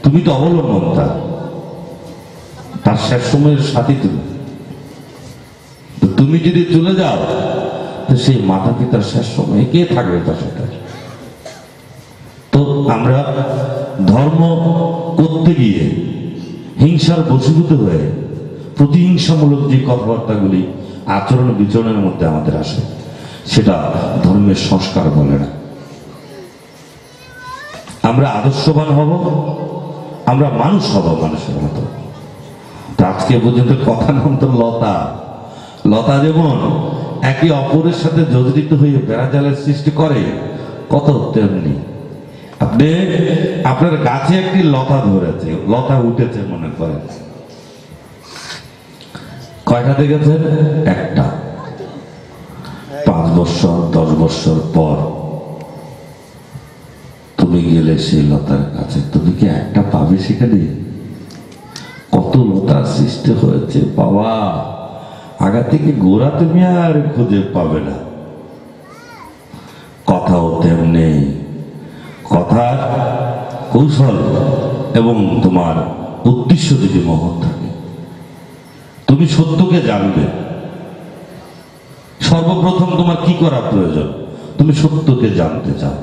তুমি তো অবলম্বন তার শেষ সময়ের সাথী তুমি। তুমি যদি চলে যাও তো সেই মাতা পিতার শেষ সময়ে কে থাকবে পাশে? তো আমরা ধর্ম করতে গিয়ে হিংসার বশীভূত হয়ে প্রতিহিংসামূলক যে কথাবার্তাগুলি আচরণ বিচরণের মধ্যে আমাদের আসে, সেটা ধর্মের সংস্কার বলে না। আমরা আদর্শবান হব, আমরা মানুষ হব মানুষের মতো। আজকে পর্যন্ত কথা নাম তো লতা। লতা যেমন একে অপরের সাথে জড়িত হয়ে বেড়াজালের সৃষ্টি করে, কত তেমনি আপনি আপনার গাছে একটি লতা ধরেছে, লতা উঠেছে মনে করেন, কয়টা দেখেছেন? একটা। 5 বছর 10 বছর পর তুমি গেলে সেই লতার কাছে, তুমি কি একটা পাবে সেখানে? কত লতার সৃষ্টি হয়েছে বাবা, আগা থেকে গোড়া তুমি আর খুঁজে পাবে না। কথাও তেমনি, কথার কৌশল এবং তোমার উদ্দেশ্য যদি মহৎ থাকে, তুমি সত্যকে জানবে। সর্বপ্রথম তোমার কি করা প্রয়োজন? তুমি সত্যকে জানতে চাও।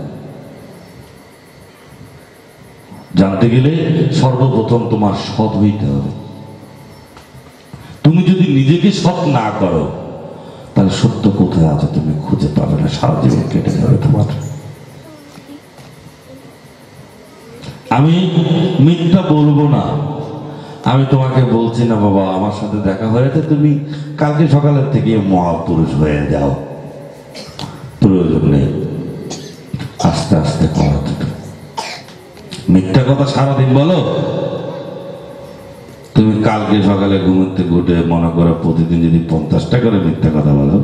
জানতে গেলে সর্বপ্রথম তোমার সৎ হইতে হবে। তুমি যদি নিজেকে সৎ না করো, তাহলে সত্য কোথায় আছে তুমি খুঁজে পাবে না, সারা জীবন কেটে যাবে তোমার। আমি মিথ্যা বলবো না, আমি তোমাকে বলছি না বাবা আমার সাথে দেখা হয়েছে, তুমি কালকে সকালের থেকে মহাপুরুষ হয়ে যাও, প্রয়োজন নেই। আস্তে আস্তে করা। মিথ্যা কথা সারাদিন বলো, তুমি কালকে সকালে ঘুমোতে উঠে মনে করো প্রতিদিন যদি 50টা করে মিথ্যা কথা বলো,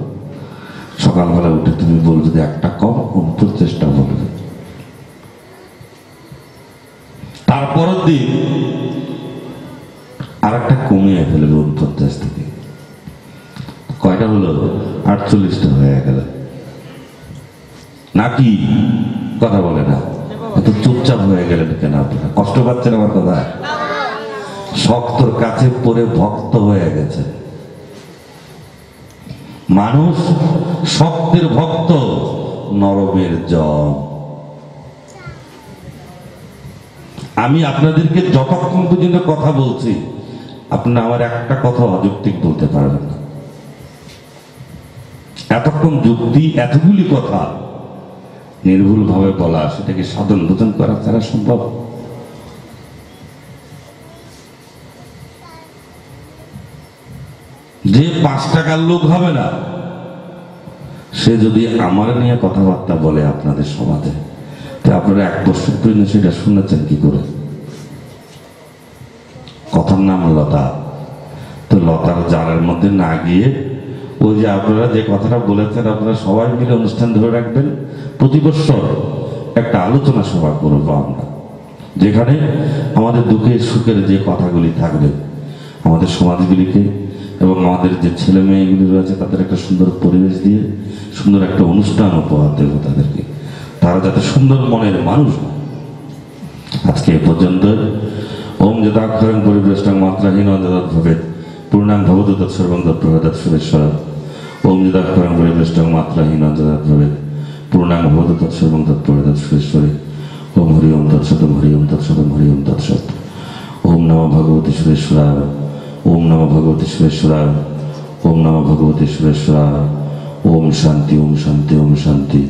সকালবেলা উঠে তুমি বলবে যে একটা কম 49টা বলবে। তারপরের দিন আর একটা কমিয়ে ফেলবে 49 থেকে, কয়টা হলো? 48টা হয়ে গেল। নাকি কথা বলে না? এত চুপচাপ হয়ে গেলেন কেন আপনারা? কষ্ট পাচ্ছেন আমার কথা? শক্তর কাছে পড়ে ভক্ত হয়ে গেছে মানুষ, শক্তের ভক্ত, নরমের জম। আমি আপনাদেরকে যতক্ষণ পর্যন্ত কথা বলছি, আপনারা আমার একটা কথা অযৌক্তিক বলতে পারবেন না। এতক্ষণ যুক্তি, এতগুলি কথা নির্ভুল ভাবে বলা, সেটাকে সাধন বোধন করা ছাড়া সম্ভব? যে 5 টাকার লোক হবে না, সে যদি আমার নিয়ে কথাবার্তা বলে আপনাদের সমাজে, তো আপনারা 1 বছর পর্যন্ত সেটা শুনেছেন কি করে? কথার নাম লতা। তো লতার জালের মধ্যে না গিয়ে ওই যে আপনারা যে কথাটা বলেছেন, আপনারা সবাই মিলে অনুষ্ঠান ধরে রাখবেন। প্রতি বছর একটা আলোচনা সভা করবো আমরা, যেখানে আমাদের দুঃখের সুখের যে কথাগুলি থাকবে, আমাদের সমাজগুলিকে এবং আমাদের যে ছেলে মেয়েগুলি রয়েছে তাদের একটা সুন্দর পরিবেশ দিয়ে সুন্দর একটা অনুষ্ঠান উপহার দেব তাদেরকে, তারা যাতে সুন্দর মনের মানুষ। আজকে এ পর্যন্ত। ওম যদাক্ষরং পরিবেষ্টং মাত্রাহীন যদাভাবে পূর্ণাং ভবতু তৎসর্বং তৎপ্রভাদাৎ সুরেশ্বর। ওম যদাক্ষরং পরিবেষ্টং মাত্রাহীন যদাভাবে পূর্ণাং ভবতু তৎসর্বং তৎপ্রভাদাৎ সুরেশ্বরে। ওম হরি ওম তৎসৎ, ওম হরি ওম তৎসৎ, ওম হরি ওম তৎসৎ। ওম নমো ভগবতী সুরেশ্বরায়, ওম নমো ভগবতী সুরেশ্বরায়, ওম নমো ভগবতী সুরেশ্বরায়। ওম শান্তি, ওম শান্তি, ওম শান্তি।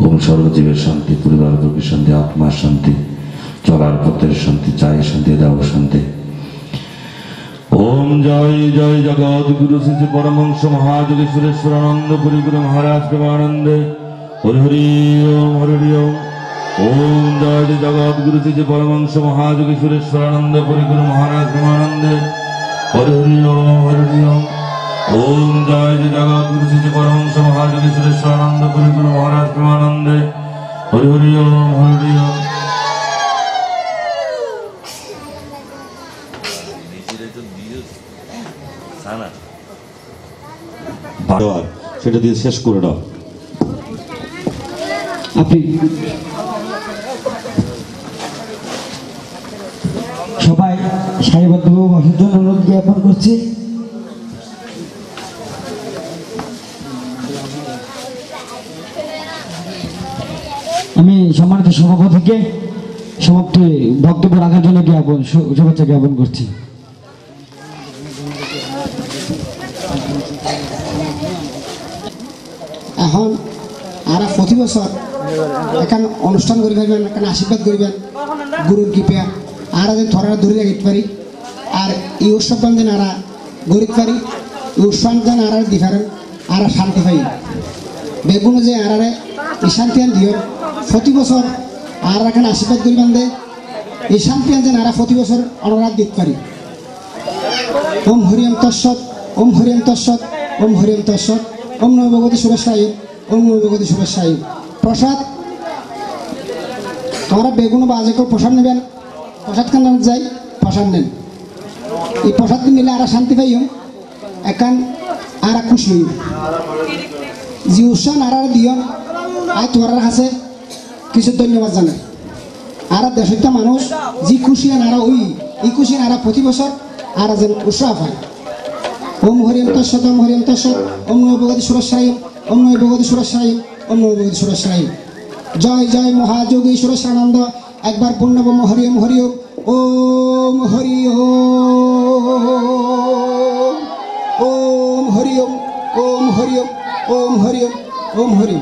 ওম সর্বজীবের শান্তি, পরিবার বর্গের শান্তি, আত্মার শান্তি, চলার পথের শান্তি, চাই শান্তি, দাও শান্তি। ওম জয় জয় জগৎ গুরু শ্রী পরমহংস মহাযোগী সুরেশ্বরানন্দ পুরী গুরু মহারাজ প্রেমানন্দে। হরি হরি ওম, হরি হরি ওম। ওম জয় জয় জগৎ গুরু শ্রী পরমহংস মহাযোগী সুরেশ্বরানন্দ পুরী গুরু মহারাজ প্রেমানন্দে। হরি হরি ওম, হরি হরি ওম। ওম জয় জয় জগৎ গুরু শ্রী পরমহংস মহাযোগী সুরেশ্বরানন্দ পুরী গুরু মহারাজ প্রেমানন্দে। হরি হরি ওম, হরি হরি ওম। সেটা দিয়ে শেষ করে দাও। আপনি সবাই সারিবদ্ধভাবে বসার জন্য অনুরোধ জ্ঞাপন করছি। আমি সম্মানিত সভাপতিকে সমাপ্তি বক্তব্য রাখার জন্য শুভেচ্ছা জ্ঞাপন করছি। এখন আর প্রতি বছর এখান অনুষ্ঠান করি পারবেন, এখানে আশীর্বাদ করবেন গুরুর কৃপা আর যেন থরা ধরে রাখতে পারি। আর এই উৎসব যেন আর গরিতে পারি, এই উৎসব যেন আর ডিফারেন্ট আর শান্তি পাই বেগুন যে আর এই শান্তি আন দিও প্রতি বছর আর এখানে আশীর্বাদ করবেন দে এই শান্তি আন যেন আর প্রতি বছর অনুরাগ দিতে পারি। ওম হরিম তৎসৎ, ওম হরিম তৎসৎ, ওম হরিম তৎসৎ, ওম নমো ভগবতী সুরেশায়, ওম নমো ভগবতী সুরেশায়। প্রসাদ তোমরা বেগুন বা আজকে প্রসাদ নেবেন, প্রসাদ কেন যাই প্রসাদ নেন। এই প্রসাদ মিলে আর শান্তি পাইও একান আর খুশি হইও। যে উৎসাহ আর দিও আয় তোমার কাছে কিছু ধন্যবাদ জানাই। আর দেশটা মানুষ যে খুশি আর ওই এই খুশি আর প্রতি বছর আর যেন উৎসাহ পায়। ওম হরিম তৎসৎ, ওম হরিম তৎসৎ, ওম নমো ভগবতী সুরেশায়, ওম নমো ভগবতী সুরেশায়, ওম নমো ভগবতী সুরেশায়। জয় জয় মহাযোগী সুরেশানন্দ। একবার পূর্ণবম হরি ওম হরি ওম হরি ওম হরি ওম হরি ওম হরি ওম হরি।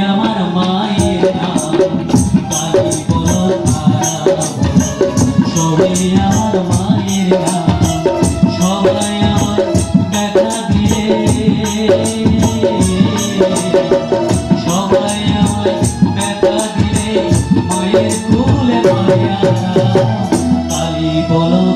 আমার মায়ের নাম কালী বলো তারা সবাই আমার মায়ের নাম সবাই আমার ব্যথা দিয়ে সবাই আমার ব্যথা দিয়ে মায়ের কুলে মায়া কালী বলো